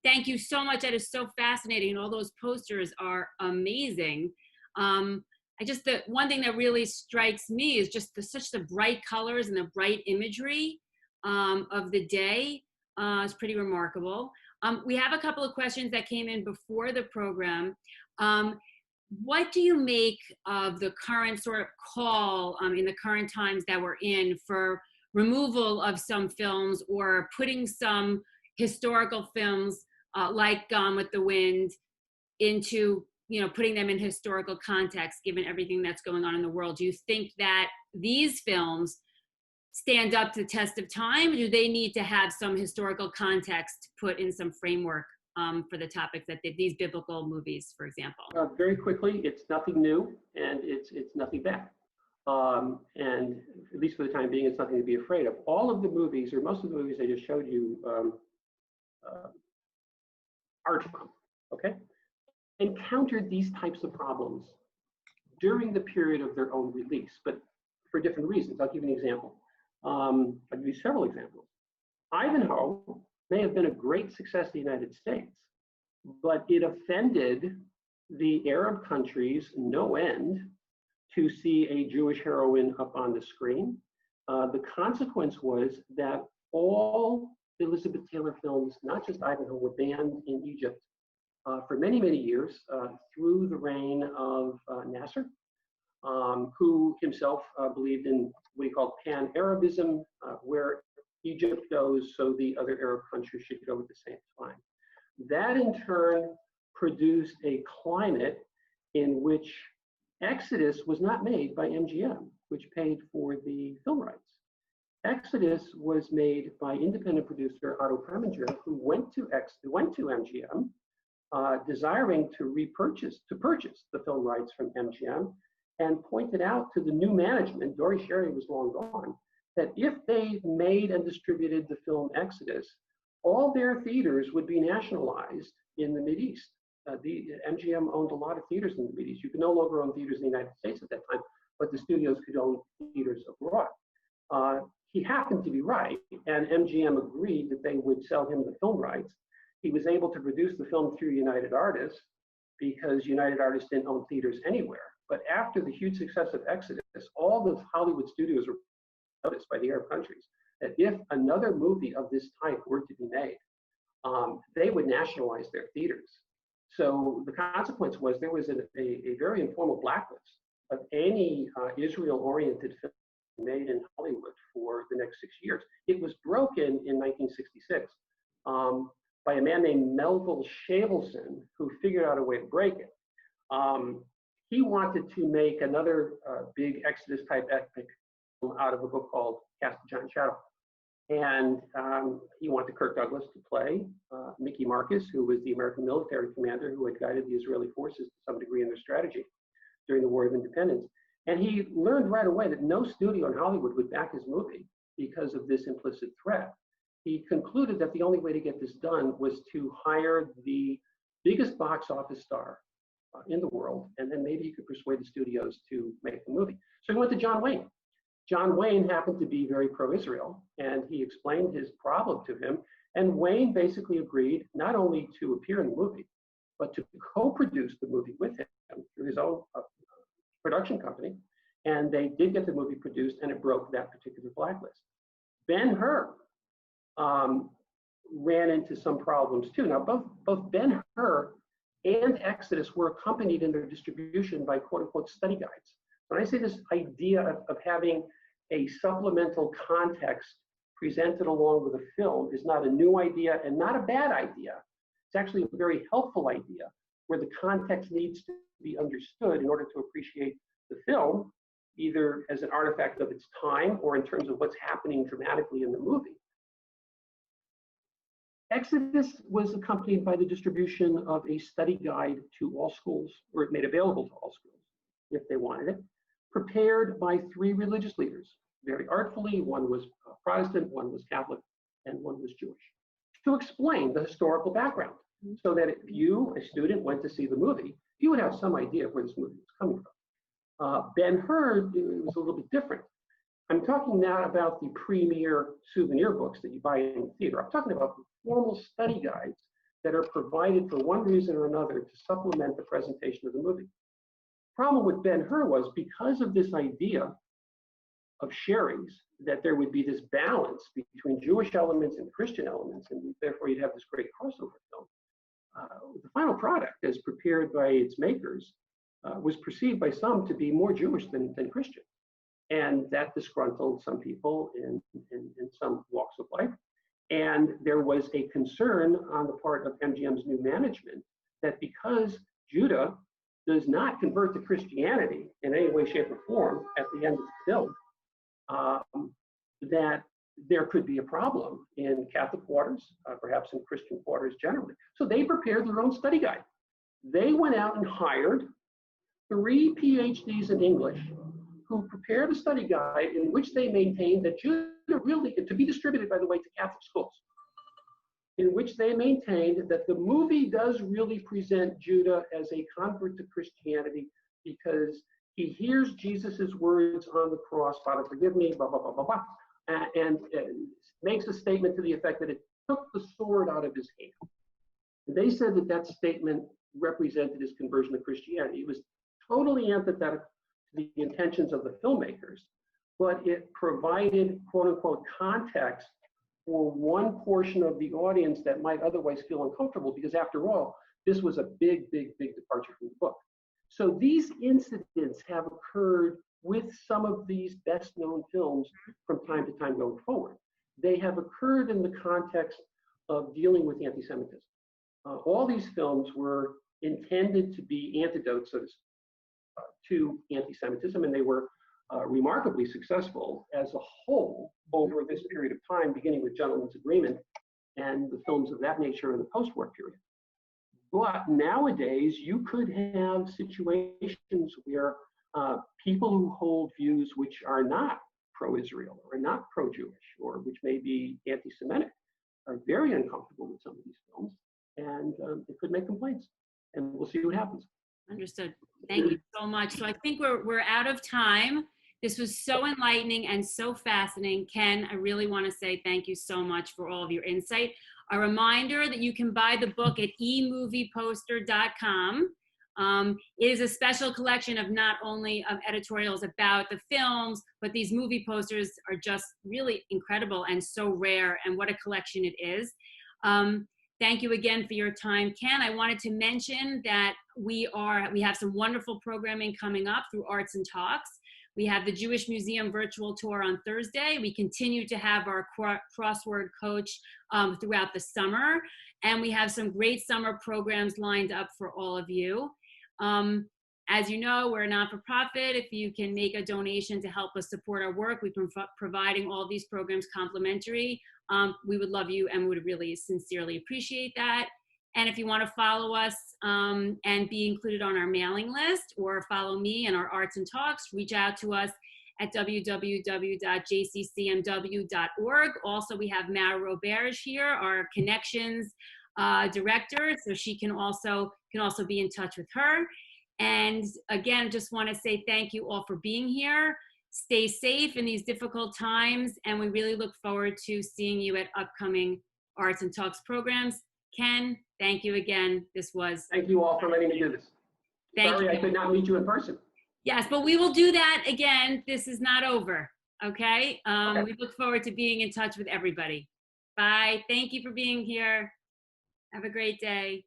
[SPEAKER 1] thank you so much. That is so fascinating. All those posters are amazing. The one thing that really strikes me is just such the bright colors and the bright imagery of the day. It's pretty remarkable. We have a couple of questions that came in before the program. What do you make of the current sort of call in the current times that we're in for removal of some films or putting some historical films like Gone with the Wind into, putting them in historical context, given everything that's going on in the world? Do you think that these films stand up to the test of time? Or do they need to have some historical context put in some framework for the topics that these biblical movies, for example?
[SPEAKER 3] Very quickly, it's nothing new and it's nothing bad. And at least for the time being, it's nothing to be afraid of. All of the movies, or most of the movies I just showed you, art from, okay, encountered these types of problems during the period of their own release, but for different reasons. I'll give you an example. I'll give you several examples. Ivanhoe may have been a great success in the United States, but it offended the Arab countries no end to see a Jewish heroine up on the screen. The consequence was that all Elizabeth Taylor films, not just Ivanhoe, were banned in Egypt for many, many years through the reign of Nasser, who himself believed in what he called pan-Arabism, where Egypt goes, so the other Arab countries should go at the same time. That in turn produced a climate in which Exodus was not made by MGM, which paid for the film rights. Exodus was made by independent producer Otto Preminger, who went to MGM, desiring to purchase the film rights from MGM, and pointed out to the new management, Dory Sherry was long gone, that if they made and distributed the film Exodus, all their theaters would be nationalized in the Mideast. The MGM owned a lot of theaters in the Mideast. You could no longer own theaters in the United States at that time, but the studios could own theaters abroad. He happened to be right, and MGM agreed that they would sell him the film rights. He was able to produce the film through United Artists because United Artists didn't own theaters anywhere. But after the huge success of Exodus, all the Hollywood studios were noticed by the Arab countries that if another movie of this type were to be made, they would nationalize their theaters. So the consequence was there was a very informal blacklist of any Israel-oriented film made in Hollywood for the next 6 years. It was broken in 1966 by a man named Melville Shavelson, who figured out a way to break it. He wanted to make another big Exodus-type epic out of a book called Cast of Giant Shadow. And he wanted Kirk Douglas to play Mickey Marcus, who was the American military commander who had guided the Israeli forces to some degree in their strategy during the War of Independence. And he learned right away that no studio in Hollywood would back his movie because of this implicit threat. He concluded that the only way to get this done was to hire the biggest box office star in the world, and then maybe he could persuade the studios to make the movie. So he went to John Wayne. John Wayne happened to be very pro-Israel, and he explained his problem to him, and Wayne basically agreed not only to appear in the movie, but to co-produce the movie with him through his own production company, and they did get the movie produced, and it broke that particular blacklist. Ben-Hur ran into some problems too. Now, both Ben-Hur and Exodus were accompanied in their distribution by quote-unquote study guides. When I say this idea of having a supplemental context presented along with a film is not a new idea and not a bad idea. It's actually a very helpful idea where the context needs to be understood in order to appreciate the film, either as an artifact of its time or in terms of what's happening dramatically in the movie. Exodus was accompanied by the distribution of a study guide to all schools, or it made available to all schools if they wanted it, prepared by 3 religious leaders, very artfully. One was Protestant, one was Catholic, and one was Jewish, to explain the historical background, so that if you, a student, went to see the movie, you would have some idea of where this movie was coming from. Ben-Hur was a little bit different. I'm talking not about the premier souvenir books that you buy in the theater. I'm talking about the formal study guides that are provided for one reason or another to supplement the presentation of the movie. Problem with Ben-Hur was, because of this idea of Sherry's, that there would be this balance between Jewish elements and Christian elements, and therefore you'd have this great crossover film. the final product, as prepared by its makers, was perceived by some to be more Jewish than Christian. And that disgruntled some people in some walks of life. And there was a concern on the part of MGM's new management that because Judah does not convert to Christianity in any way, shape, or form at the end of the film, that there could be a problem in Catholic quarters, perhaps in Christian quarters generally. So they prepared their own study guide. They went out and hired 3 PhDs in English who prepared a study guide in which they maintained that Judah really, to be distributed, by the way, to Catholic schools, in which they maintained that the movie does really present Judah as a convert to Christianity because he hears Jesus's words on the cross, Father, forgive me, blah, blah, blah, blah, blah, and makes a statement to the effect that it took the sword out of his hand. They said that that statement represented his conversion to Christianity. It was totally antithetic to the intentions of the filmmakers, but it provided, quote unquote, context for one portion of the audience that might otherwise feel uncomfortable, because after all, this was a big, big, big departure from the book. So these incidents have occurred with some of these best known films from time to time going forward. They have occurred in the context of dealing with anti-Semitism. All these films were intended to be antidotes to anti-Semitism, and they were remarkably successful as a whole over this period of time, beginning with Gentleman's Agreement and the films of that nature in the post-war period. But nowadays, you could have situations where people who hold views which are not pro-Israel or not pro-Jewish or which may be anti-Semitic are very uncomfortable with some of these films, and it could make complaints. And we'll see what happens.
[SPEAKER 1] Understood. Thank you so much. So I think we're out of time. This was so enlightening and so fascinating. Ken, I really want to say thank you so much for all of your insight. A reminder that you can buy the book at emovieposter.com. It is a special collection of not only of editorials about the films, but these movie posters are just really incredible and so rare, and what a collection it is. Thank you again for your time, Ken. I wanted to mention that we have some wonderful programming coming up through Arts&Talks. We have the Jewish Museum virtual tour on Thursday. We continue to have our crossword coach throughout the summer. And we have some great summer programs lined up for all of you. As you know, we're a not-for-profit. If you can make a donation to help us support our work, we've been providing all these programs complimentary. We would love you and would really sincerely appreciate that. And if you want to follow us and be included on our mailing list, or follow me and our Arts and Talks, reach out to us at www.jccmw.org. Also, we have Mara Roberge here, our connections director, so she can also be in touch with her. And again, just want to say thank you all for being here. Stay safe in these difficult times, and we really look forward to seeing you at upcoming Arts and Talks programs. Ken, thank you again.
[SPEAKER 3] Thank you all for letting me do this. Sorry I could not meet you in person.
[SPEAKER 1] Yes, but we will do that again. This is not over, okay? We look forward to being in touch with everybody. Bye. Thank you for being here. Have a great day.